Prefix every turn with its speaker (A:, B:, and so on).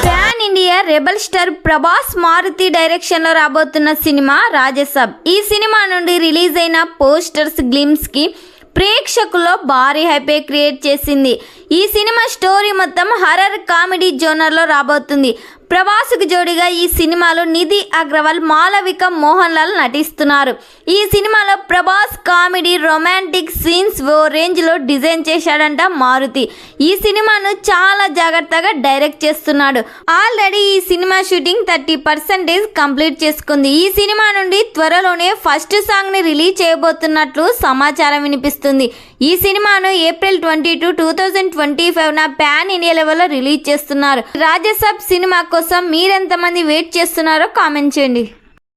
A: Pan India rebel star Prabhas Maruthi direction లో రాబోతున్న cinema Raja Saab. ఈ సినిమా నుండి రిలీజ్ అయిన పోస్టర్స్ గ్లిమ్స్ కి ప్రేక్షకుల్లో భారీ హైపే క్రియేట్ చేసింది. ఈ సినిమా స్టోరీ మొత్తం హర్రర్ కామెడీ జోనర్లో రాబోతుంది. ప్రభాస్కు జోడిగా ఈ సినిమాలో నిధి అగర్వాల్, మాలవిక మోహన్ లాల్ నటిస్తున్నారు. ఈ సినిమాలో ప్రభాస్ కామెడీ రొమాంటిక్ సీన్స్ ఓ రేంజ్లో డిజైన్ చేశాడంట మారుతి. ఈ సినిమాను చాలా జాగ్రత్తగా డైరెక్ట్ చేస్తున్నాడు. ఆల్రెడీ ఈ సినిమా షూటింగ్ 30% కంప్లీట్ చేసుకుంది. ఈ సినిమా నుండి త్వరలోనే ఫస్ట్ సాంగ్ని రిలీజ్ చేయబోతున్నట్లు సమాచారం వినిపిస్తుంది. ఈ సినిమాను April 22, 2025 ప్యాన్ ఇండియా లెవెల్లో రిలీజ్ చేస్తున్నారు. రాజసబ్ సినిమా కోసం మీరెంతమంది వెయిట్ చేస్తున్నారో కామెంట్ చేయండి.